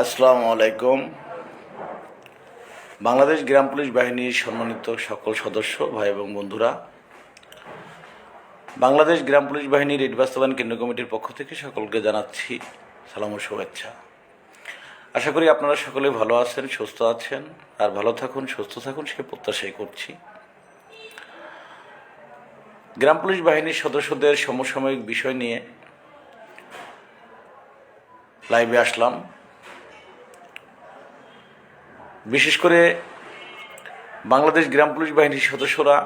আসসালামু আলাইকুম। বাংলাদেশ গ্রাম পুলিশ বাহিনীর সম্মানিত সকল সদস্য ভাই এবং বন্ধুরা, বাংলাদেশ গ্রাম পুলিশ বাহিনীর রেড বাস্তবায়ন কেন্দ্র কমিটির পক্ষ থেকে সকলকে জানাচ্ছি সালাম ও শুভেচ্ছা। আশা করি আপনারা সকলে ভালো আছেন, সুস্থ আছেন, আর ভালো থাকুন, সুস্থ থাকুন সে প্রত্যাশাই করছি। গ্রাম পুলিশ বাহিনীর সদস্যদের সমসাময়িক বিষয় নিয়ে লাইভে আসলাম। বিশেষ করে বাংলাদেশ গ্রাম পুলিশ বাহিনীর সদস্যরা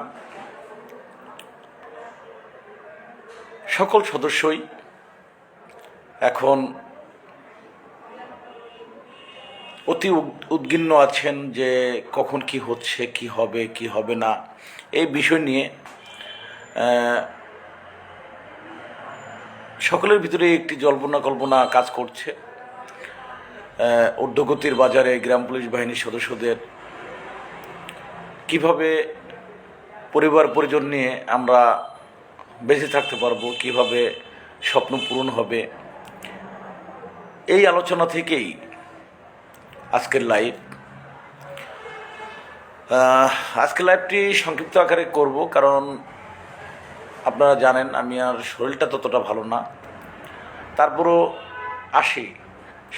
সকল সদস্যই এখন অতি উদ্বিগ্ন আছেন যে কখন কি হচ্ছে, কি হবে না, এই বিষয় নিয়ে সকলের ভিতরে একটি জল্পনা কল্পনা কাজ করছে। ঊর্ধ্বগতির বাজারে গ্রাম পুলিশ বাহিনীর সদস্যদের কিভাবে পরিবার পরিজন নিয়ে আমরা বেঁচে থাকতে পারবো, কিভাবে স্বপ্ন পূরণ হবে, এই আলোচনা থেকেই আজকের লাইভ। আজকের লাইভটি সংক্ষিপ্ত আকারে করব, কারণ আপনারা জানেন আমি আর শরীরটা ততটা ভালো না। তারপরও আসি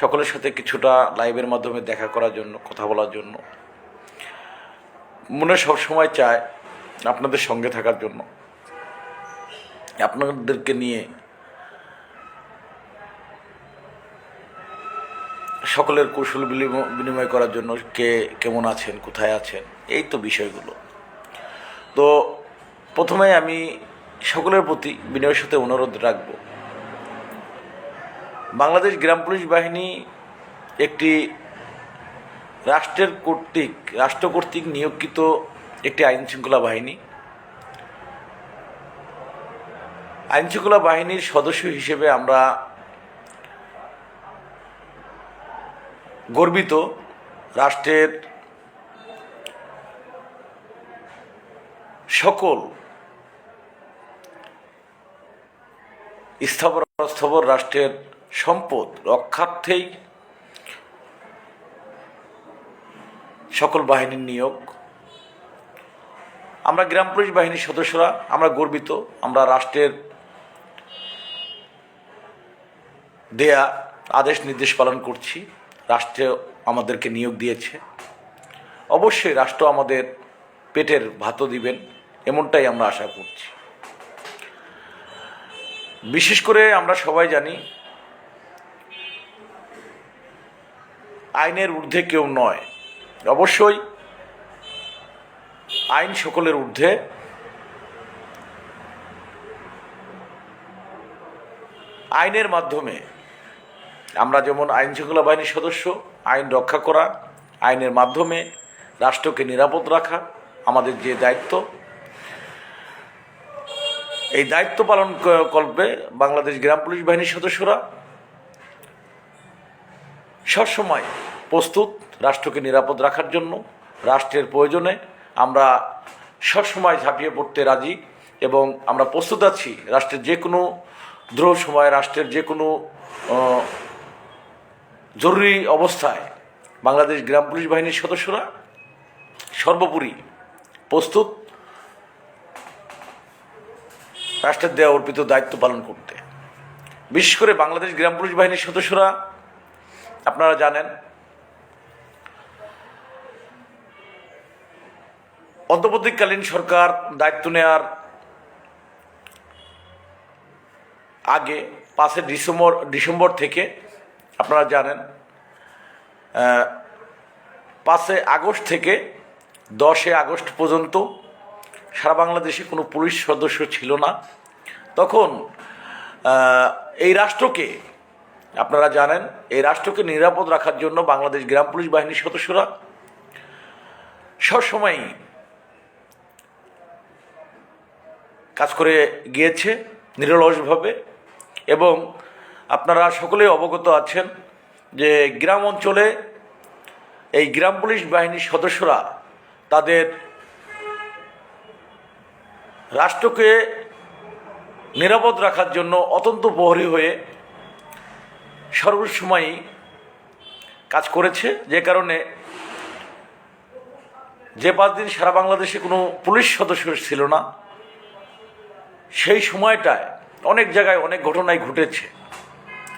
সকলের সাথে কিছুটা লাইভের মাধ্যমে দেখা করার জন্য, কথা বলার জন্য। মনে সবসময় চায় আপনাদের সঙ্গে থাকার জন্য, আপনাদেরকে নিয়ে সকলের কৌশল বিনিময় করার জন্য, কে কেমন আছেন, কোথায় আছেন, এই তো বিষয়গুলো। তো প্রথমে আমি সকলের প্রতি বিনয়ের সাথে অনুরোধ রাখব, বাংলাদেশ গ্রাম পুলিশ বাহিনী একটি রাষ্ট্র কর্তৃক নিয়োগকৃত একটি আইনশৃঙ্খলা বাহিনী। আইনশৃঙ্খলা বাহিনীর সদস্য হিসেবে আমরা গর্বিত। রাষ্ট্রের সকল স্থাবর অস্থাবর রাষ্ট্রের সম্পদ রক্ষার্থেই সকল বাহিনীর নিয়োগ। আমরা গ্রাম পুলিশ বাহিনীর সদস্যরা আমরা গর্বিত। আমরা রাষ্ট্রের দেয়া আদেশ নির্দেশ পালন করছি। রাষ্ট্র আমাদেরকে নিয়োগ দিয়েছে, অবশ্যই রাষ্ট্র আমাদের পেটের ভাতও দিবেন, এমনটাই আমরা আশা করছি। বিশেষ করে আমরা সবাই জানি আইনের ঊর্ধ্বে কেউ নয়। অবশ্যই আইন সকলের ঊর্ধ্বে। আইনের মাধ্যমে আমরা যেমন আইন শৃঙ্খলা বাহিনীর সদস্য, আইন রক্ষা করা, আইনের মাধ্যমে রাষ্ট্রকে নিরাপদ রাখা আমাদের যে দায়িত্ব, এই দায়িত্ব পালন করবে বাংলাদেশ গ্রাম পুলিশ বাহিনীর সদস্যরা সবসময় প্রস্তুত রাষ্ট্রকে নিরাপদ রাখার জন্য। রাষ্ট্রের প্রয়োজনে আমরা সবসময় ঝাঁপিয়ে পড়তে রাজি এবং আমরা প্রস্তুত আছি রাষ্ট্রের যে কোনো দ্রোহ সময়, রাষ্ট্রের যে কোনো জরুরি অবস্থায় বাংলাদেশ গ্রাম পুলিশ বাহিনীর সদস্যরা সর্বোপরি প্রস্তুত রাষ্ট্রের দেওয়া অর্পিত দায়িত্ব পালন করতে। বিশেষ করে বাংলাদেশ গ্রাম পুলিশ বাহিনীর সদস্যরা আপনারা জানেন অন্তর্বর্তীকালীন সরকার দায়িত্ব নেওয়ার আগে 5 ডিসেম্বর থেকে আপনারা জানেন 5 আগস্ট থেকে 10 আগস্ট পর্যন্ত সারা বাংলাদেশে কোনো পুলিশ সদস্য ছিল না। তখন এই রাষ্ট্রকে আপনারা জানেন, এই রাষ্ট্রকে নিরাপদ রাখার জন্য বাংলাদেশ গ্রাম পুলিশ বাহিনীর সদস্যরা সবসময়ই কাজ করে গিয়েছে নিরলসভাবে। এবং আপনারা সকলেই অবগত আছেন যে গ্রাম অঞ্চলে এই গ্রাম পুলিশ বাহিনীর সদস্যরা তাদের রাষ্ট্রকে নিরাপদ রাখার জন্য অত্যন্ত প্রহরী হয়ে সর্বসময়ই কাজ করেছে, যে কারণে যে 5 দিন সারা বাংলাদেশে কোনো পুলিশ সদস্য ছিল না, সেই সময়টায় অনেক জায়গায় অনেক ঘটনাই ঘটেছে।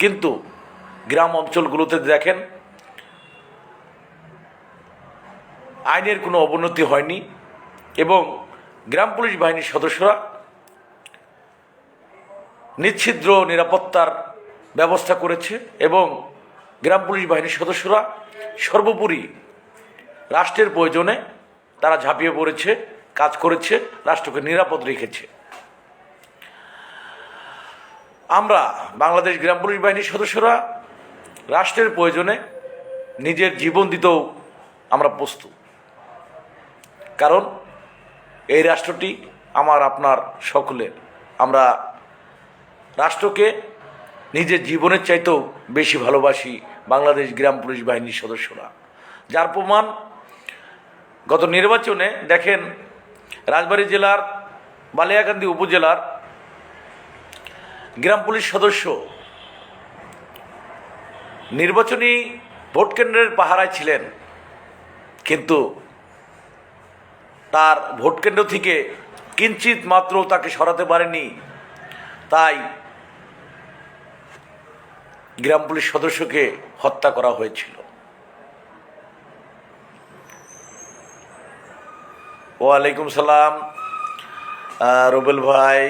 কিন্তু গ্রাম অঞ্চলগুলোতে দেখেন আইনের কোনো অবনতি হয়নি এবং গ্রাম পুলিশ বাহিনীর সদস্যরা নিচ্ছিদ্র নিরাপত্তার ব্যবস্থা করেছে এবং গ্রাম পুলিশ বাহিনীর সদস্যরা সর্বোপরি রাষ্ট্রের প্রয়োজনে তারা ঝাঁপিয়ে পড়েছে, কাজ করেছে, রাষ্ট্রকে নিরাপদ রেখেছে। আমরা বাংলাদেশ গ্রাম পুলিশ বাহিনীর সদস্যরা রাষ্ট্রের প্রয়োজনে নিজের জীবন দিতেও আমরা প্রস্তুত, কারণ এই রাষ্ট্রটি আমার আপনার সকলের। আমরা রাষ্ট্রকে নিজের জীবনের চাইতেও বেশি ভালোবাসি বাংলাদেশ গ্রাম পুলিশ বাহিনীর সদস্যরা, যার প্রমাণ গত নির্বাচনে দেখেন রাজবাড়ী জেলার বালিয়াকান্দি উপজেলার গ্রাম পুলিশ সদস্য নির্বাচনী ভোট কেন্দ্রের পাহারায় ছিলেন, কিন্তু তার ভোট কেন্দ্র থেকে কিঞ্চিত মাত্র তাকে সরাতে পারেনি, তাই গ্রাম পুলিশ সদস্যকে হত্যা করা হয়েছিল। ওয়ালাইকুম সালাম রুবেল ভাই,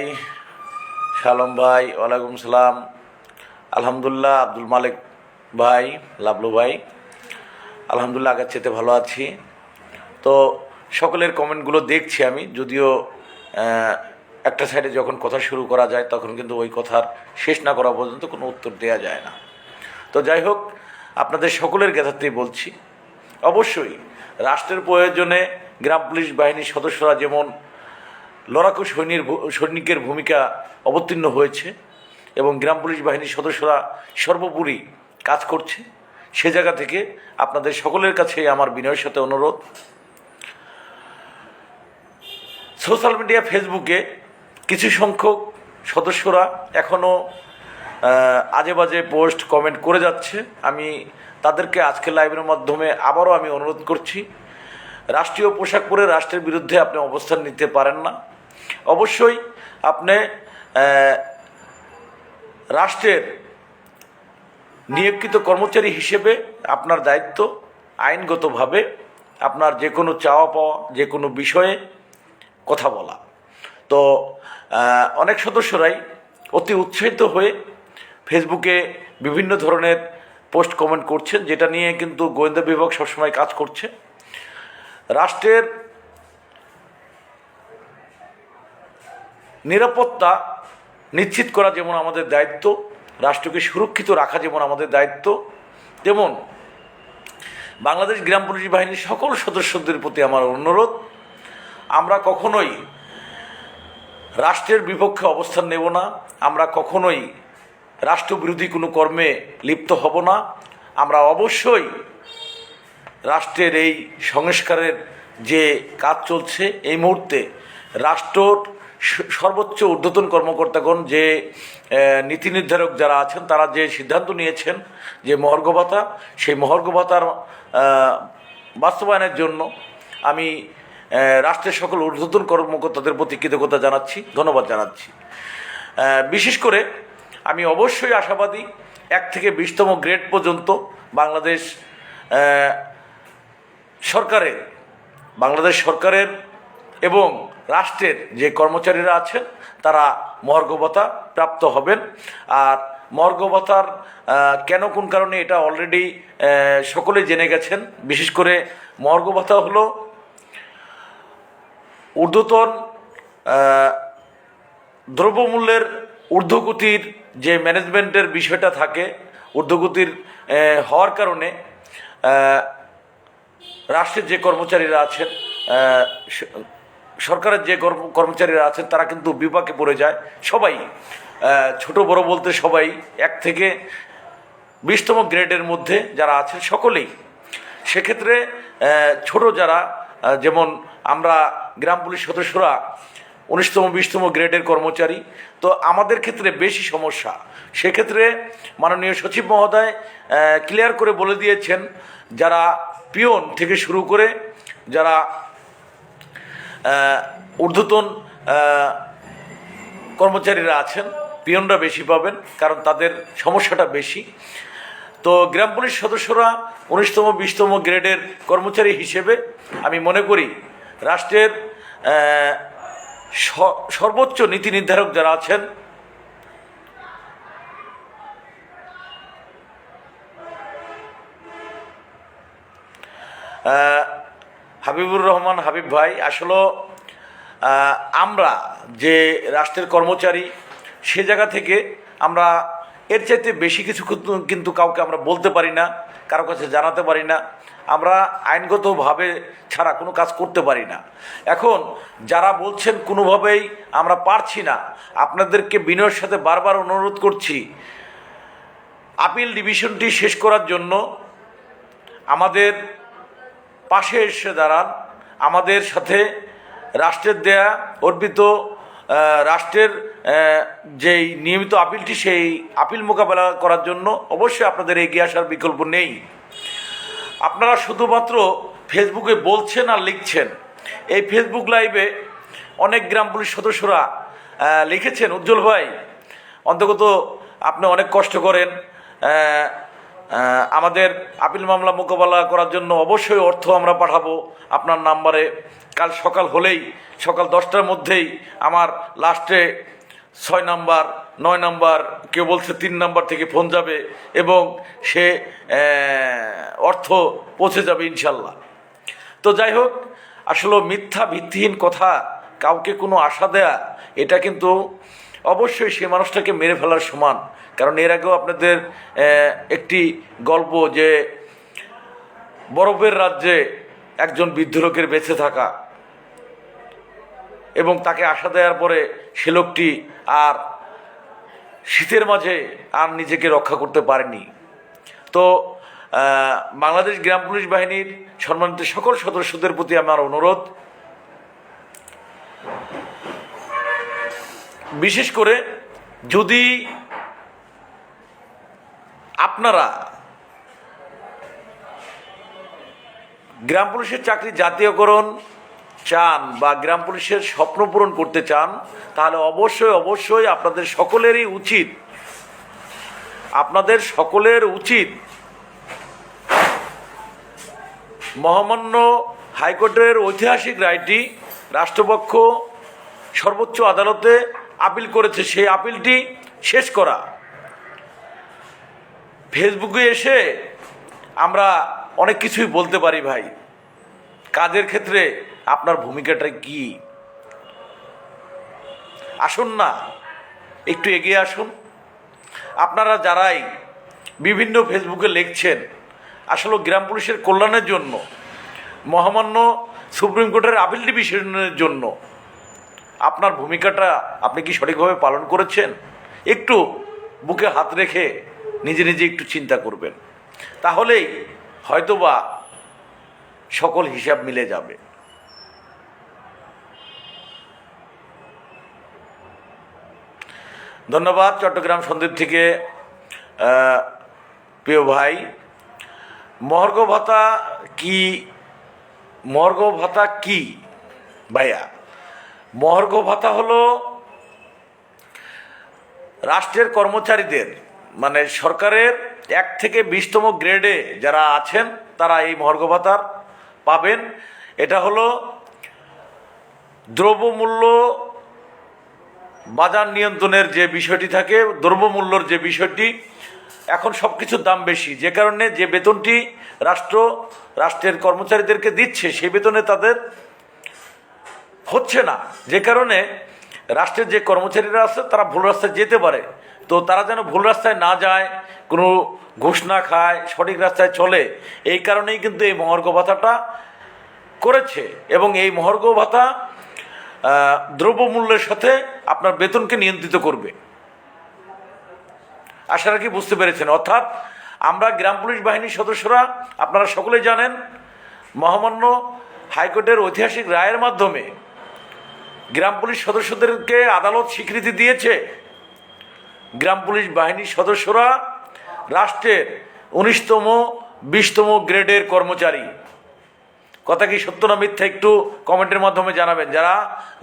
শালম ভাই, ওয়ালাইকুম সালাম। আলহামদুলিল্লাহ আব্দুল মালিক ভাই, লাবলু ভাই, আলহামদুলিল্লাহ আগের চেয়ে ভালো আছি। তো সকলের কমেন্টগুলো দেখছি আমি, যদিও একটা সাইডে যখন কথা শুরু করা যায় তখন কিন্তু ওই কথার শেষ না করা পর্যন্ত কোনো উত্তর দেওয়া যায় না। তো যাই হোক, আপনাদের সকলের জ্ঞাতার্থেই বলছি, অবশ্যই রাষ্ট্রের প্রয়োজনে গ্রাম পুলিশ বাহিনীর সদস্যরা যেমন লড়াকু সৈনিকের ভূমিকা অবতীর্ণ হয়েছে এবং গ্রাম পুলিশ বাহিনীর সদস্যরা সর্বোপরি কাজ করছে, সে জায়গা থেকে আপনাদের সকলের কাছে আমার বিনয়ের সাথে অনুরোধ, সোশ্যাল মিডিয়া ফেসবুকে কিছু সংখ্যক সদস্যরা এখনও আজে বাজে পোস্ট কমেন্ট করে যাচ্ছে। আমি তাদেরকে আজকের লাইভের মাধ্যমে আবারও আমি অনুরোধ করছি, রাষ্ট্রীয় পোশাক পরে রাষ্ট্রের বিরুদ্ধে আপনি অবস্থান নিতে পারেন না। অবশ্যই আপনি রাষ্ট্রের নিয়োগকৃত কর্মচারী হিসেবে আপনার দায়িত্ব আইনগতভাবে আপনার যে কোনো চাওয়া পাওয়া, যে কোনো বিষয়ে কথা বলা। তো অনেক সদস্যরাই অতি উৎসাহিত হয়ে ফেসবুকে বিভিন্ন ধরনের পোস্ট কমেন্ট করছেন, যেটা নিয়ে কিন্তু গোয়েন্দা বিভাগ সবসময় কাজ করছে। রাষ্ট্রের নিরাপত্তা নিশ্চিত করা যেমন আমাদের দায়িত্ব, রাষ্ট্রকে সুরক্ষিত রাখা যেমন আমাদের দায়িত্ব, তেমন বাংলাদেশ গ্রাম পুলিশ বাহিনীর সকল সদস্যদের প্রতি আমার অনুরোধ, আমরা কখনোই রাষ্ট্রের বিপক্ষে অবস্থান নেব না, আমরা কখনোই রাষ্ট্রবিরোধী কোনো কর্মে লিপ্ত হব না। আমরা অবশ্যই রাষ্ট্রের এই সংস্কারের যে কাজ চলছে এই মুহূর্তে রাষ্ট্রর সর্বোচ্চ ঊর্ধ্বতন কর্মকর্তাগণ, যে নীতি নির্ধারক যারা আছেন, তারা যে সিদ্ধান্ত নিয়েছেন যে মহার্ঘ ভাতা, সেই মহার্ঘ ভাতার বাস্তবায়নের জন্য আমি রাষ্ট্রের সকল ঊর্ধ্বতন কর্মকর্তাদের প্রতি কৃতজ্ঞতা জানাচ্ছি, ধন্যবাদ জানাচ্ছি। বিশেষ করে আমি অবশ্যই আশাবাদী 1 থেকে 20তম গ্রেড পর্যন্ত বাংলাদেশ সরকারের এবং রাষ্ট্রের যে কর্মচারীরা আছেন তারা মহার্ঘ ভাতা প্রাপ্ত হবেন। আর মহার্ঘ ভাতার কেন কোন কারণে এটা অলরেডি সকলে জেনে গেছেন। বিশেষ করে মহার্ঘ ভাতা হলো ঊর্ধ্বতন দ্রব্যমূল্যের ঊর্ধ্বগতির যে ম্যানেজমেন্টের বিষয়টা থাকে, ঊর্ধ্বগতির হওয়ার কারণে রাষ্ট্রের যে কর্মচারীরা আছেন, সরকারের যে কর্মচারীরা আছেন, তারা কিন্তু বিপাকে পড়ে যায়। সবাই, ছোট বড় বলতে সবাই 1 থেকে 20তম গ্রেডের মধ্যে যারা আছেন সকলেই। সেক্ষেত্রে ছোট যারা, যেমন আমরা গ্রাম পুলিশ সদস্যরা 19তম 20তম গ্রেডের কর্মচারী। তো আমাদের ক্ষেত্রে বেশি সমস্যা। সেক্ষেত্রে মাননীয় সচিব মহোদয় ক্লিয়ার করে বলে দিয়েছেন, যারা পিয়ন থেকে শুরু করে যারা ঊর্ধ্বতন কর্মচারীরা আছেন, পিয়নরা বেশি পাবেন, কারণ তাদের সমস্যাটা বেশি। তো গ্রাম পুলিশ সদস্যরা 19তম 20তম গ্রেডের কর্মচারী হিসেবে আমি মনে করি রাষ্ট্রের সর্বোচ্চ নীতি নির্ধারক যারা আছেন, হাবিবুর রহমান হাবিব ভাই, আসলে আমরা যে রাষ্ট্রের কর্মচারী, সে জায়গা থেকে আমরা এর চাইতে বেশি কিছু কিন্তু কাউকে আমরা বলতে পারি না, কারো কাছে জানাতে পারি না। আমরা আইনগতভাবে ছাড়া কোনো কাজ করতে পারি না। এখন যারা বলছেন কোনোভাবেই আমরা পারছি না, আপনাদেরকে বিনয়ের সাথে বারবার অনুরোধ করছি, আপিল ডিভিশনটি শেষ করার জন্য আমাদের পাশে এসে দাঁড়ান। আমাদের সাথে রাষ্ট্রের দেয়া অর্পিত রাষ্ট্রের যেই নিয়মিত আপিলটি, সেই আপিল মোকাবেলা করার জন্য অবশ্যই আপনাদের এগিয়ে আসার বিকল্প নেই। আপনারা শুধুমাত্র ফেসবুকে বলছেন আর লিখছেন। এই ফেসবুক লাইভে অনেক গ্রাম পুলিশ সদস্যরা লিখেছেন, উজ্জ্বল ভাই অন্তত আপনি অনেক কষ্ট করেন, আমাদের আপিল মামলা মোকাবেলা করার জন্য অবশ্যই অর্থ আমরা পাঠাবো আপনার নাম্বারে। কাল সকাল হলেই, সকাল 10টার মধ্যেই আমার লাস্টে 6 নাম্বার 9 নাম্বার, কেউ বলছে 3 নাম্বার থেকে ফোন যাবে এবং সে অর্থ পৌঁছে যাবে ইনশাল্লাহ। তো যাই হোক, আসলে মিথ্যা ভিত্তিহীন কথা কাউকে কোনো আশা দেয়া, এটা কিন্তু অবশ্যই সে মানুষটাকে মেরে ফেলার সমান। কারণ এর আগেও আপনাদের একটি গল্প, যে বরফের রাজ্যে একজন বৃদ্ধ লোকের বেঁচে থাকা এবং তাকে আশা দেওয়ার পরে সে লোকটি আর শীতের মাঝে আর নিজেকে রক্ষা করতে পারেনি। তো বাংলাদেশ গ্রাম পুলিশ বাহিনীর সম্মানিত সকল সদস্যদের প্রতি আমার অনুরোধ, বিশেষ করে যদি আপনারা গ্রাম পুলিশের চাকরি জাতীয়করণ চান বা গ্রাম পুলিশের স্বপ্ন পূরণ করতে চান, তাহলে অবশ্যই অবশ্যই আপনাদের সকলের উচিত মহামান্য হাইকোর্টের ঐতিহাসিক রায়টি রাষ্ট্রপক্ষ সর্বোচ্চ আদালতে আপিল করেছে, সেই আপিলটি শেষ করা। ফেসবুকে এসে আমরা অনেক কিছুই বলতে পারি ভাই, কাজের ক্ষেত্রে আপনার ভূমিকাটা কি? আসুন না, একটু এগিয়ে আসুন। আপনারা যারাই বিভিন্ন ফেসবুকে লিখছেন, আসলে গ্রাম পুলিশের কল্যাণের জন্য, মহামান্য সুপ্রিম কোর্টের আপিল ডিভিশনের জন্য আপনার ভূমিকাটা আপনি কি সঠিকভাবে পালন করেছেন? একটু বুকে হাত রেখে নিজে নিজে একটু চিন্তা করবেন, তাহলেই হয়তোবা সকল হিসাব মিলে যাবে। ধন্যবাদ। চট্টগ্রাম সন্দ্বীপ থেকে প্রিয় ভাই, মহার্ঘ ভাতা কি ভাইয়া? মহার্ঘ ভাতা হলো রাষ্ট্রের কর্মচারীদের, মানে সরকারের 1 থেকে 20তম গ্রেডে যারা আছেন তারা এই মহার্ঘ ভাতার পাবেন। এটা হলো দ্রব্যমূল্য বাজার নিয়ন্ত্রণের যে বিষয়টি থাকে, দ্রব্যমূল্যর যে বিষয়টি, এখন সব কিছুর দাম বেশি, যে কারণে যে বেতনটি রাষ্ট্রের কর্মচারীদেরকে দিচ্ছে সেই বেতনে তাদের হচ্ছে না, যে কারণে রাষ্ট্রের যে কর্মচারীরা আছে তারা ভুল রাস্তায় যেতে পারে। তো তারা যেন ভুল রাস্তায় না যায়, কোনো ঘুষ না খায়, সঠিক রাস্তায় চলে, এই কারণেই কিন্তু এই মহার্ঘ ভাতাটা করেছে। এবং এই মহার্ঘ ভাতা দ্রব্যমূল্যের সাথে আপনার বেতনকে নিয়ন্ত্রিত করবে। আশা রাখি বুঝতে পেরেছেন। অর্থাৎ আমরা গ্রাম পুলিশ বাহিনীর সদস্যরা, আপনারা সকলেই জানেন, মহামান্য হাইকোর্টের ঐতিহাসিক রায়ের মাধ্যমে গ্রাম পুলিশ সদস্যদেরকে আদালত স্বীকৃতি দিয়েছে। গ্রাম পুলিশ বাহিনীর সদস্যরা রাষ্ট্রের 19তম 20তম গ্রেডের কর্মচারী। কথা কি সত্য না মিথ্যা একটু কমেন্টের মাধ্যমে জানাবেন। যারা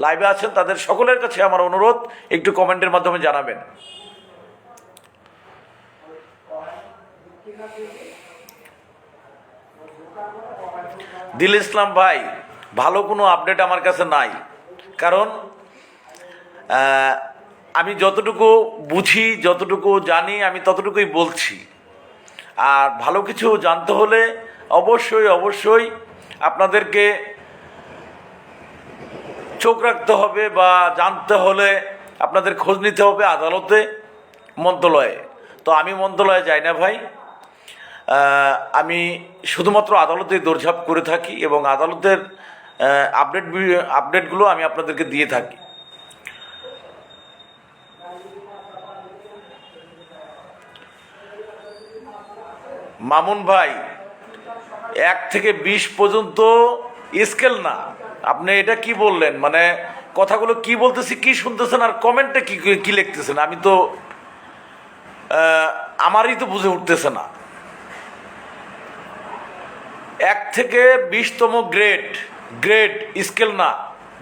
লাইভে আছেন তাদের সকলের কাছে আমার অনুরোধ, একটু কমেন্টের মাধ্যমে জানাবেন। দিল ইসলাম ভাই, ভালো কোনো আপডেট আমার কাছে নাই, কারণ আমি যতটুকু বুঝি, যতটুকু জানি, আমি ততটুকুই বলছি। আর ভালো কিছু জানতে হলে অবশ্যই অবশ্যই আপনাদেরকে চোখ রাখতে হবে, বা জানতে হলে আপনাদের খোঁজ নিতে হবে আদালতে, মন্ত্রণালয়ে। তো আমি মন্ত্রণালয়ে যাই না ভাই, আমি শুধুমাত্র আদালতেই দৌড়ঝাঁপ করে থাকি এবং আদালতের আপডেটগুলো আমি আপনাদেরকে দিয়ে থাকি। মামুন ভাই, 1 থেকে 20 পর্যন্ত স্কেল না, আপনি এটা কি বললেন? মানে কথাগুলো কি বলতেছি, কি শুনতেছেন, আর কমেন্টে কি কি লিখতেছেন? আমি তো আমারই তো বুঝে উঠতেছে না। 1 থেকে 20তম গ্রেড স্কেল না,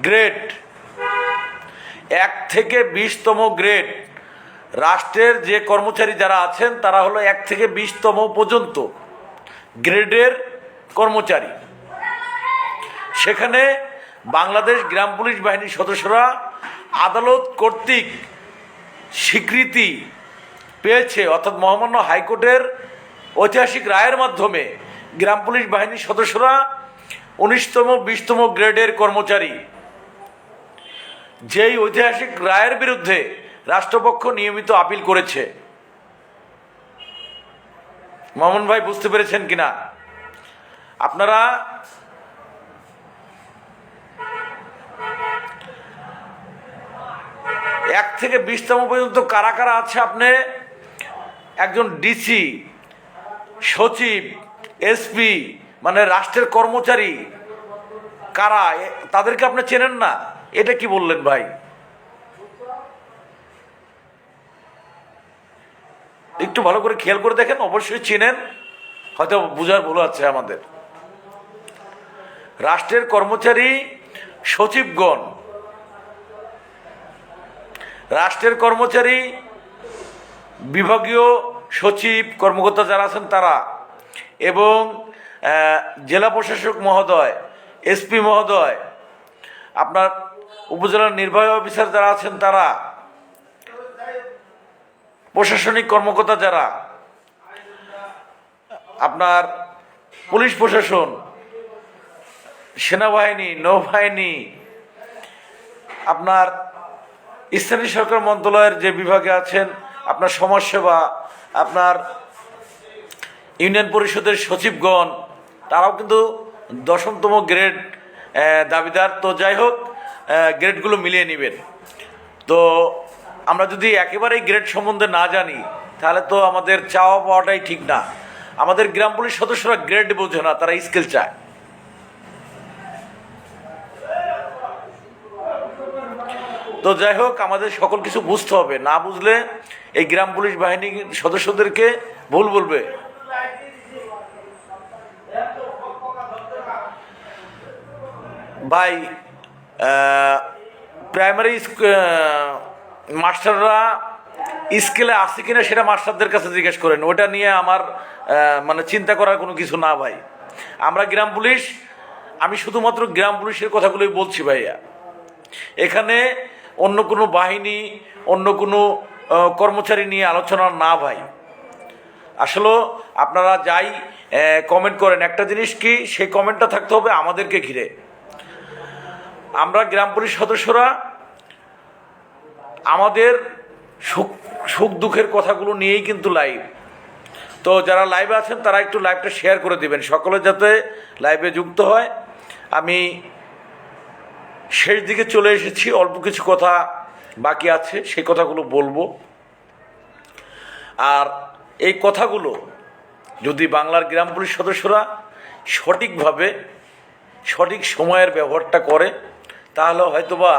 গ্রেড। 1 থেকে 20তম গ্রেড। রাষ্ট্রের যে কর্মচারী যারা আছেন তারা হলো 1 থেকে 20তম পর্যন্ত গ্রেডের কর্মচারী। সেখানে বাংলাদেশ গ্রাম পুলিশ বাহিনীর সদস্যরা আদালত কর্তৃক স্বীকৃতি পেয়েছে, অর্থাৎ মহামান্য হাইকোর্টের ঐতিহাসিক রায়ের মাধ্যমে গ্রাম পুলিশ বাহিনীর সদস্যরা 19তম 20তম গ্রেডের কর্মচারী। যেই ঐতিহাসিক রায়ের বিরুদ্ধে রাষ্ট্রপক্ষ নিয়মিত আপিল করেছে। মামুন ভাই বুঝতে পেরেছেন কিনা? আপনারা এক থেকে 20তম পর্যন্ত কারা কারা আছে, আপনি একজন ডিসি, সচিব, এসপি, মানে রাষ্ট্রের কর্মচারী কারা, তাদেরকে আপনি চেনেন না? এটা কি বললেন ভাই? একটু ভালো করে খেয়াল করে দেখেন, অবশ্যই চেনেন, হয়তো বুঝার ভুল আছে আমাদের। রাষ্ট্রের কর্মচারী সচিবগণ, রাষ্ট্রের কর্মচারী বিভাগীয় সচিব কর্মকর্তা যারা আছেন তারা, এবং জেলা প্রশাসক মহোদয়, এসপি মহোদয়, আপনার উপজেলার নির্বাহী অফিসার যারা আছেন তারা, প্রশাসনিক কর্মকর্তা যারা, আপনার পুলিশ প্রশাসন, সেনাবাহিনী, নৌবাহিনী, আপনার স্থানীয় সরকার মন্ত্রণালয়ের যে বিভাগে আছেন, আপনার সমাজসেবা, আপনার ইউনিয়ন পরিষদের সচিবগণ, তারাও কিন্তু 10তম গ্রেড দাবিদার। তো যাই হোক, গ্রেডগুলো মিলিয়ে নেবেন। তো আমরা যদি একেবারেই গ্রেড সম্বন্ধে না জানি তাহলে তো আমাদের চাওয়া পাওয়াটাই ঠিক না। আমাদের গ্রাম পুলিশ সদস্যরা গ্রেড বোঝে না, তারা স্কেল চায়। তো যাই হোক, আমাদের সকল কিছু বুঝতে হবে, না বুঝলে এই গ্রাম পুলিশ বাহিনীর সদস্যদেরকে ভুল বলবে। ভাই, প্রাইমারি মাস্টাররা স্কেলে আসছে কিনা সেটা মাস্টারদের কাছে জিজ্ঞেস করেন, ওটা নিয়ে আমার মানে চিন্তা করার কোনো কিছু না ভাই। আমরা গ্রাম পুলিশ, আমি শুধুমাত্র গ্রাম পুলিশের কথাগুলোই বলছি ভাইয়া। এখানে অন্য কোনো বাহিনী, অন্য কোনো কর্মচারী নিয়ে আলোচনা না ভাই। আসলে আপনারা যাই কমেন্ট করেন, একটা জিনিস কি, সেই কমেন্টটা থাকতে হবে আমাদেরকে ঘিরে। আমরা গ্রাম পুলিশ সদস্যরা আমাদের সুখ দুঃখের কথাগুলো নিয়েই কিন্তু লাইভ। তো যারা লাইভে আছেন তারা একটু লাইভটা শেয়ার করে দিবেন, সকলে যাতে লাইভে যুক্ত হয়। আমি শেষ দিকে চলে এসেছি, অল্প কিছু কথা বাকি আছে, সেই কথাগুলো বলবো। আর এই কথাগুলো যদি বাংলার গ্রাম পুলিশ সদস্যরা সঠিকভাবে সঠিক সময়ের ব্যবহারটা করে তাহলে হয়তোবা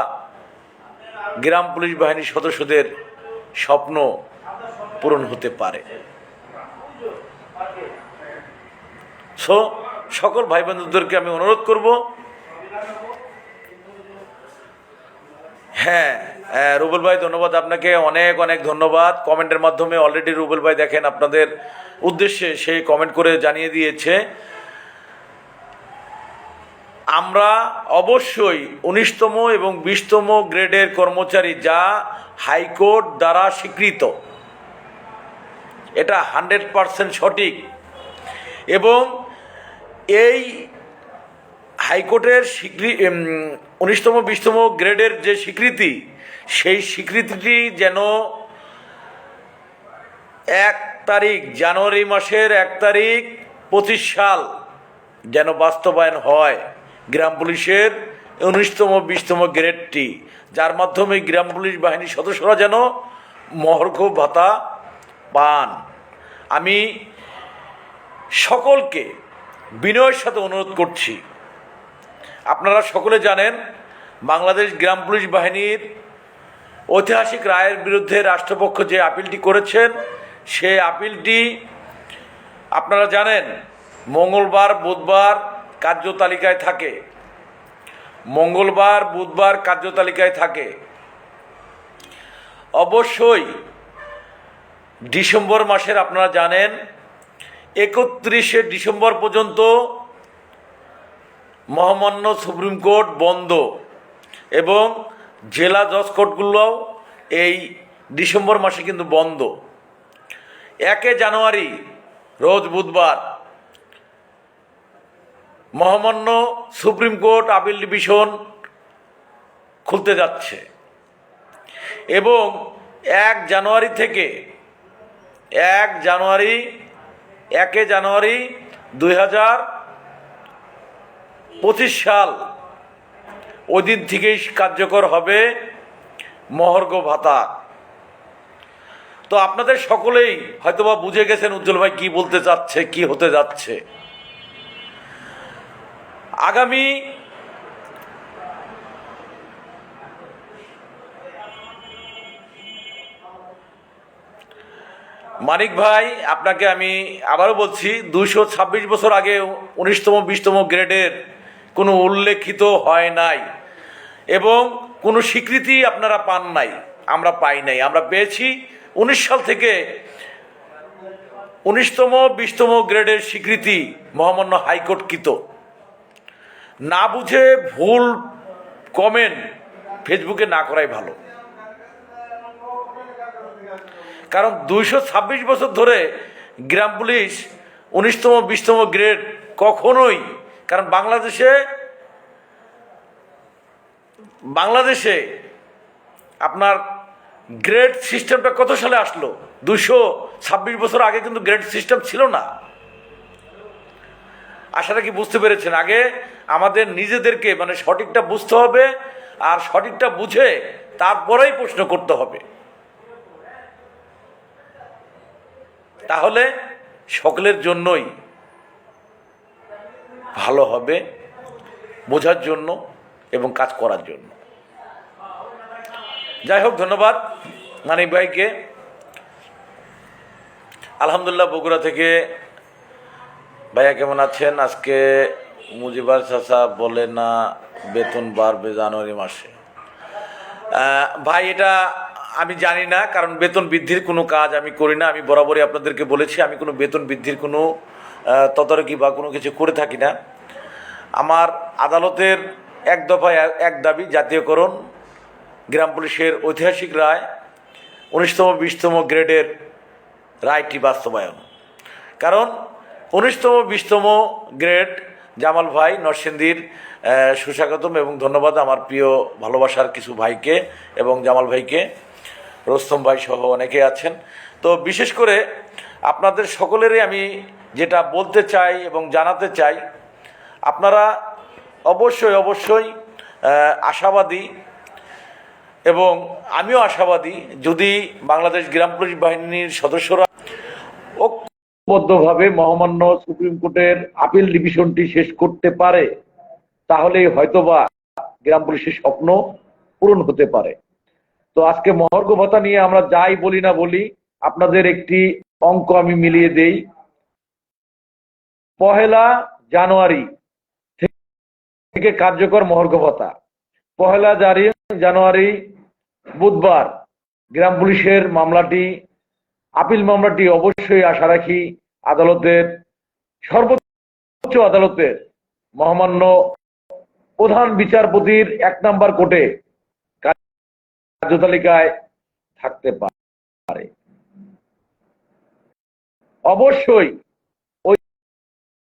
গ্রাম পুলিশ বাহিনীর সদস্যদের স্বপ্ন পূরণ হতে পারে। সো সকল ভাই বন্ধুদেরকে আমি অনুরোধ করব, হ্যাঁ রুবেল ভাই ধন্যবাদ আপনাকে, অনেক অনেক ধন্যবাদ। কমেন্টের মাধ্যমে অলরেডি রুবেল ভাই দেখেন আপনাদের উদ্দেশ্যে সে কমেন্ট করে জানিয়ে দিয়েছে আমরা অবশ্যই 19তম এবং 20তম গ্রেডের কর্মচারী, যা হাইকোর্ট দ্বারা স্বীকৃত, এটা 100% সঠিক। এবং এই হাইকোর্টের 19তম 20তম গ্রেডের যে স্বীকৃতি, সেই স্বীকৃতিটি যেন 1 তারিখ, জানুয়ারি মাসের 1 তারিখ 25 সাল যেন বাস্তবায়ন হয় গ্রাম পুলিশের 19তম 20তম গ্রেডটি, যার মাধ্যমে গ্রাম পুলিশ বাহিনীর সদস্যরা যেন মহার্ঘ ভাতা পান। আমি সকলকে বিনয়ের সাথে অনুরোধ করছি, আপনারা সকলে জানেন বাংলাদেশ গ্রাম পুলিশ বাহিনীর ঐতিহাসিক রায়ের বিরুদ্ধে রাষ্ট্রপক্ষ যে আপিলটি করেছেন, সেই আপিলটি আপনারা জানেন মঙ্গলবার বুধবার কার্যতালিকায় থাকে, মঙ্গলবার বুধবার কার্যতালিকায় থাকে। অবশ্যই ডিসেম্বর মাসের আপনারা জানেন 31শে ডিসেম্বর পর্যন্ত মহামান্য সুপ্রিম কোর্ট বন্ধ, এবং জেলা জজ কোর্টগুলোও এই ডিসেম্বর মাসে কিন্তু বন্ধ। 1 জানুয়ারি রোজ বুধবার মহামান্য সুপ্রিম কোর্ট আপিল ডিভিশন খুলতে যাচ্ছে, এবং 1 জানুয়ারি থেকে 1 জানুয়ারি 2025 সাল ওই দিন থেকেই কার্যকর হবে মহার্ঘ ভাতা। তো আপনাদের সকলেই হয়তোবা বুঝে গেছেন উজ্জ্বল ভাই কি বলতে চাচ্ছে, কি হতে যাচ্ছে। আগামী মানিক ভাই, আপনাকে আমি আবারও বলছি, 226 বছর আগে 19তম 20তম গ্রেডের কোনো উল্লেখিত হয় নাই, এবং কোনো স্বীকৃতি আপনারা পান নাই, আমরা পাই নাই। আমরা পেয়েছি 19 সাল থেকে 19তম 20তম গ্রেডের স্বীকৃতি মহামান্য হাইকোর্টকৃত। না বুঝে ভুল কমেন্ট ফেসবুকে না করাই ভালো, কারণ 226 বছর ধরে গ্রাম পুলিশ 19তম 20তম গ্রেড কখনোই, কারণ বাংলাদেশে আপনার গ্রেড সিস্টেমটা কত সালে আসলো? 226 বছর আগে কিন্তু গ্রেড সিস্টেম ছিল না। আশাটা কি বুঝতে পেরেছেন? আগে আমাদের নিজেদেরকে মানে সঠিকটা বুঝতে হবে, আর সঠিকটা বুঝে তারপরেই প্রশ্ন করতে হবে, তাহলে সকলের জন্যই ভালো হবে, বোঝার জন্য এবং কাজ করার জন্য। যাই হোক, ধন্যবাদ মানিক ভাইকে। আলহামদুলিল্লাহ, বগুড়া থেকে ভাইয়া কেমন আছেন? আজকে মুজিবার চাচা বলে না বেতন বাড়বে জানুয়ারি মাসে। ভাই, এটা আমি জানি না, কারণ বেতন বৃদ্ধির কোনো কাজ আমি করি না। আমি বরাবরই আপনাদেরকে বলেছি আমি কোনো বেতন বৃদ্ধির কোনো তদারকি বা কোনো কিছু করে থাকি না। আমার আদালতের এক দফায় এক দাবি, জাতীয়করণ, গ্রাম পুলিশের ঐতিহাসিক রায় 19তম 20তম গ্রেডের রায়টি বাস্তবায়ন। কারণ 19তম 20তম গ্রেড জামাল ভাই নরসিংদীর সুস্বাগতম এবং ধন্যবাদ আমার প্রিয় ভালোবাসার কিছু ভাইকে এবং জামাল ভাইকে, রোস্তম ভাই সহ অনেকে আছেন। তো বিশেষ করে আপনাদের সকলেরই আমি যেটা বলতে চাই এবং জানাতে চাই, আপনারা অবশ্যই আশাবাদী, এবং আমিও আশাবাদী, যদি বাংলাদেশ গ্রাম পুলিশ বাহিনীর সদস্যরা ঐক্যবদ্ধভাবে মহামান্য সুপ্রিম কোর্টের আপিল ডিভিশনটি শেষ করতে পারে, তাহলেই হয়তোবা গ্রাম পুলিশের স্বপ্ন পূরণ হতে পারে। তো আজকে মহার্ঘ ভাতা নিয়ে আমরা যাই বলি না বলি, আপনাদের একটি অঙ্ক আমি মিলিয়ে দেই। 1 জানুয়ারি থেকে কার্যকর মহার্ঘ ভাতা। 1 জানুয়ারি বুধবার গ্রাম পুলিশের মামলাটি, আপিল মামলাটি অবশ্যই আশা রাখি আদালতের, সর্বোচ্চ আদালতের মহামান্য প্রধান বিচারপতির 1 নম্বর কোর্টে কার্যতালিকায় থাকতে পারে। অবশ্যই ওই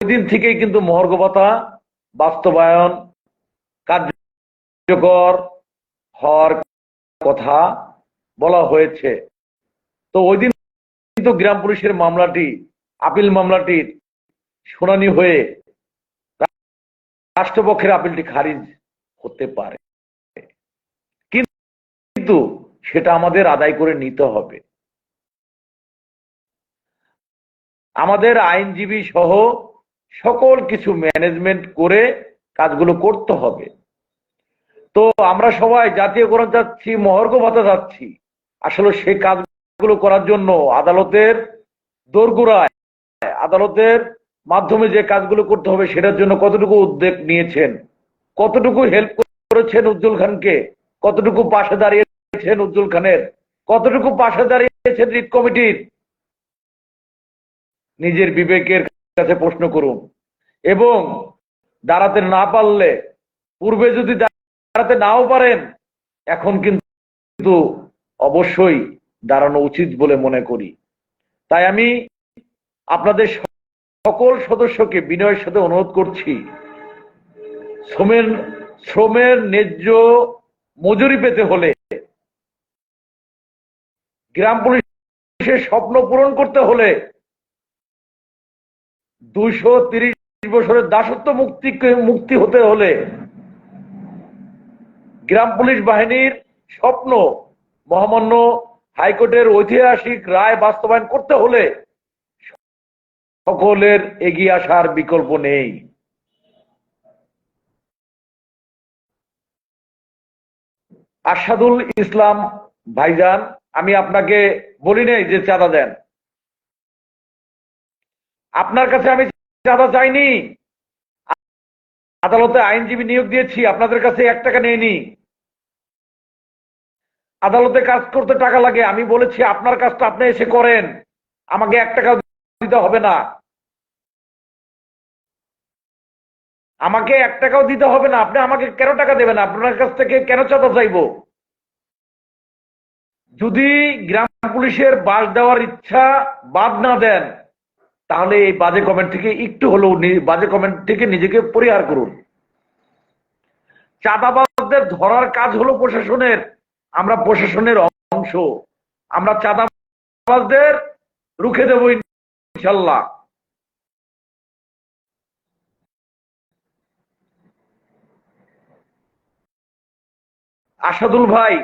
দিন থেকেই কিন্তু মহার্ঘ ভাতা বাস্তবায়ন কার্যকর হওয়ার কথা বলা হয়েছে। তো ওই দিন কিন্তু গ্রাম পুলিশের মামলাটি, আপিল মামলাটির শুনানি হয়ে রাষ্ট্রপক্ষের আপিলটি খারিজ হতে পারে, কিন্তু সেটা আমাদের আদায় করে নিতে হবে। আমাদের আইনজীবী সহ সকল কিছু ম্যানেজমেন্ট করে কাজগুলো করতে হবে। তো আমরা সবাই জাতীয়করণ চাচ্ছি, মহার্ঘ ভাতা চাচ্ছি, আসলে সেই কাজগুলো করার জন্য আদালতের দোরগোড়ায়, আদালতের মাধ্যমে যে কাজগুলো করতে হবে সেটার জন্য কতটুকু উদ্যোগ নিয়েছেন, কতটুকু হেল্প করেছেন উজ্জ্বল খানকে, কতটুকু পাশে দাঁড়িয়েছেন উজ্জ্বল খানের, কতটুকু পাশে দাঁড়িয়েছেন রিট কমিটির, নিজের বিবেকের কাছে প্রশ্ন করুন। এবং দাঁড়াতে না পারলে, পূর্বে যদি দাঁড়াতে নাও পারেন, এখন কিন্তু অবশ্যই দাঁড়ানো উচিত বলে মনে করি। তাই আমি আপনাদের সকল সদস্যকে বিনয়ের সাথে অনুরোধ করছি, শ্রমের ন্যায্য মজুরি পেতে হলে, গ্রাম পুলিশের স্বপ্ন পূরণ করতে হলে, 230 বছরের দাসত্ব মুক্তি হতে হলে, গ্রাম পুলিশ বাহিনীর স্বপ্ন মহামান্য হাইকোর্টের ঐতিহাসিক রায় বাস্তবায়ন করতে হলে সকলের এগিয়ে আসার বিকল্প নেই। আরশাদুল ইসলাম ভাইজান, আমি আপনাকে বলি নাই যে চাঁদা দেন, আপনার কাছে আমি চাঁদা চাইনি। আদালতে আইনজীবী নিয়োগ দিয়েছি, আপনাদের কাছে 1 টাকা নেইনি। আদালতে কাজ করতে টাকা লাগে, আমি বলেছি আপনার কাজটা আপনি এসে করেন, আমাকে 1 টাকা দিতে হবে না, আমাকে 1 টাকাও দিতে হবে না। আপনি আমাকে কেন টাকা দেবেন? আপনার কাছ থেকে কেন চাঁদা চাইবো? যদি গ্রাম পুলিশের বাস দেওয়ার ইচ্ছা বাদ না দেন, তাহলে এই বাজে কমেন্ট থেকে একটু হলেও, বাজে কমেন্ট থেকে নিজেকে পরিহার করুন। চাঁদাবাজদের ধরার কাজ হলো প্রশাসনের, আমরা প্রশাসনের অংশ, আমরা চাঁদাবাজদের রুখে দেব ইনশাল্লাহ। আসাদুল ভাই,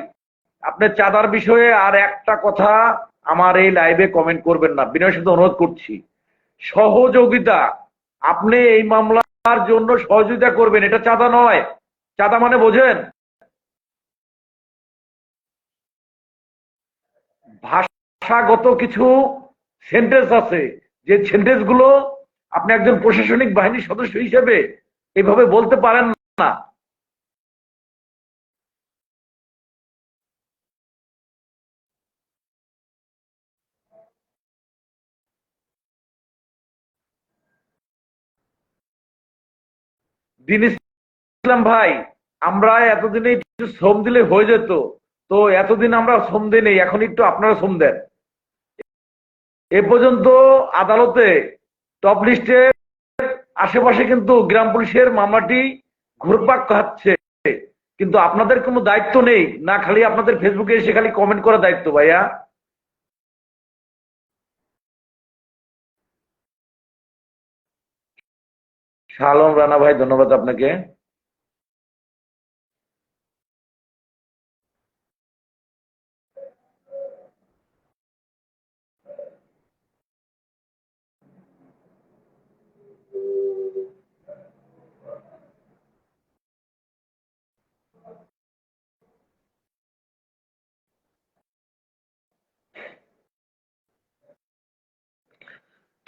আপনি চাঁদার বিষয়ে আর একটা কথা আমার এই লাইভে কমেন্ট করবেন না, বিনয়ের সাথে অনুরোধ করছি। সহযোগিতা, আপনি এই মামলার জন্য সহযোগিতা করবেন, এটা চাঁদা নয়। চাঁদা মানে বোঝেন? ভাষাগত কিছু সেন্টেন্স আছে, যে সেন্টেন্স গুলো আপনি একজন প্রশাসনিক বাহিনীর সদস্য হিসেবে এভাবে বলতে পারেন না। দিন ইসলাম ভাই, আমরা এতদিনে একটু শ্রম দিলে হয়ে যেত, তো এতদিন আমরা শ্রম দিই নেই, এখন একটু আপনারা শ্রম দেন। এ পর্যন্ত আদালতে টপ লিস্টে আশেপাশে কিন্তু গ্রাম পুলিশের মামলাটি ঘুরপাক খাচ্ছে, কিন্তু আপনাদের কোনো দায়িত্ব নেই না, খালি আপনাদের ফেসবুকে এসে খালি কমেন্ট করার দায়িত্ব। ভাইয়া শাহ আলম রানা ভাই, ধন্যবাদ আপনাকে।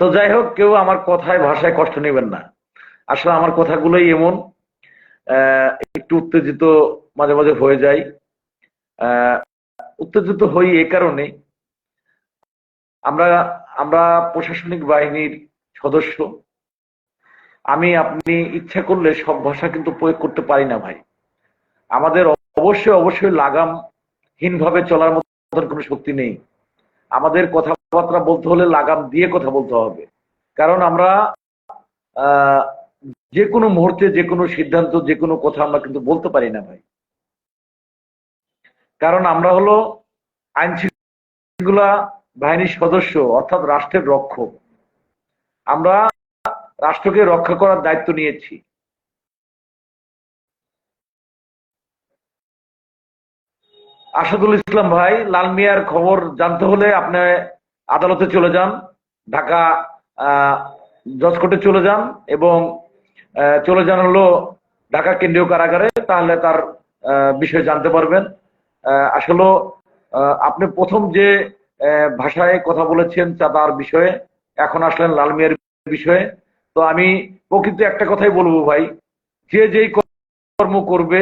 তো যাই হোক, কেউ আমার কথায় ভাষায় কষ্ট নেবেন না। আসলে আমার কথাগুলোই এমন, একটু উত্তেজিত মাঝে মাঝে হয়ে যায়। আহ, উত্তেজিত হই এ কারণে, আমরা আমরা প্রশাসনিক বাহিনীর সদস্য। আপনি ইচ্ছা করলে সব ভাষা কিন্তু প্রয়োগ করতে পারি না ভাই। আমাদের অবশ্যই অবশ্যই লাগামহীন ভাবে চলার মতন কোনো শক্তি নেই। আমাদের কথাবার্তা বলতে হলে লাগাম দিয়ে কথা বলতে হবে। কারণ আমরা আহ যে কোনো মুহূর্তে যে কোনো সিদ্ধান্ত, যে কোনো কথা আমরা কিন্তু বলতে পারি না ভাই। কারণ আমরা হলো আইন শৃঙ্খলা বাহিনীর সদস্য, অর্থাৎ রাষ্ট্রের রক্ষক। আমরা রাষ্ট্রকে রক্ষা করার দায়িত্ব নিয়েছি। আসাদুল ইসলাম ভাই, লাল মিয়ার খবর জানতে হলে আপনি আদালতে চলে যান, ঢাকা জজ কোর্টে চলে যান, এবং চলে যান হলো ঢাকা কেন্দ্রীয় কারাগারে, তাহলে তার বিষয়ে জানতে পারবেন। আসলে আপনি প্রথম যে ভাষায় কথা বলেছেন চাঁদার বিষয়ে, এখন আসলেন লাল মিয়ার বিষয়ে। তো আমি প্রকৃত একটা কথাই বলবো ভাই, যে যেই কর্ম করবে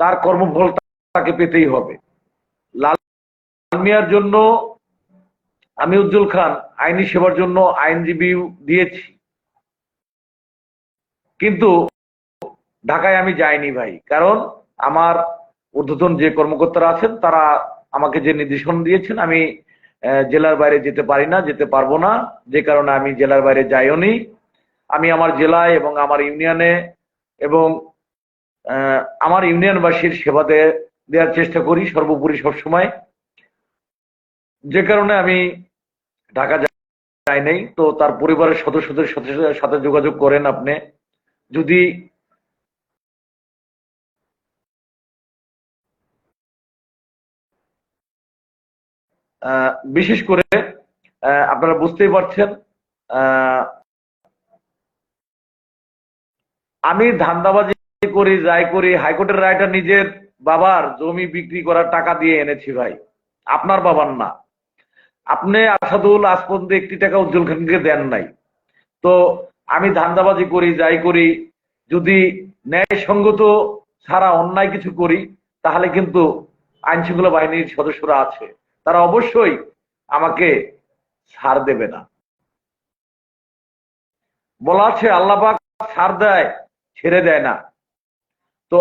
তার কর্মফল তাকে পেতেই হবে। লাল মিয়ার জন্য আমি উজ্জ্বল খান আইনি সেবার জন্য আইনজীবী দিয়েছি, কিন্তু ঢাকায় আমি যাইনি ভাই। কারণ আমার ঊর্ধ্বতন যে কর্মকর্তারা আছেন তারা আমাকে যে নির্দেশনা দিয়েছেন, আমি জেলার বাইরে যেতে পারি না, যেতে পারবো না, যে কারণে আমি জেলার বাইরে যাইওনি। আমি আমার জেলায় এবং আমার ইউনিয়নে এবং আমার ইউনিয়নবাসীর সেবা দেওয়ার চেষ্টা করি সর্বোপরি সবসময়, যে কারণে আমি ঢাকা যাই নাই। তো তার পরিবারের সদস্যদের সাথে সাথে যোগাযোগ করেন আপনি, যদি বিশেষ করে আপনারা বুঝতেই পারছেন, আহ, আমি ধান্দাবাজি করি যাই করি, হাইকোর্টের রায়টা নিজের বাবার জমি বিক্রি করার টাকা দিয়ে এনেছি ভাই, আপনার বাবার না। আপনি আসাদুল আজ পর্যন্ত একটি টাকা উজ্জ্বল খানকে দেন নাই। তো আমি ধান্দাবাজি করি যাই করি, যদি ন্যায়সঙ্গত ছাড়া অন্যায় কিছু করি, তাহলে কিন্তু আইন শৃঙ্খলা বাহিনীর সদস্যরা আছে, তারা অবশ্যই আমাকে ছাড় দেবে না। বলা আছে আল্লাহ পাক ছাড় দেয়, ছেড়ে দেয় না। তো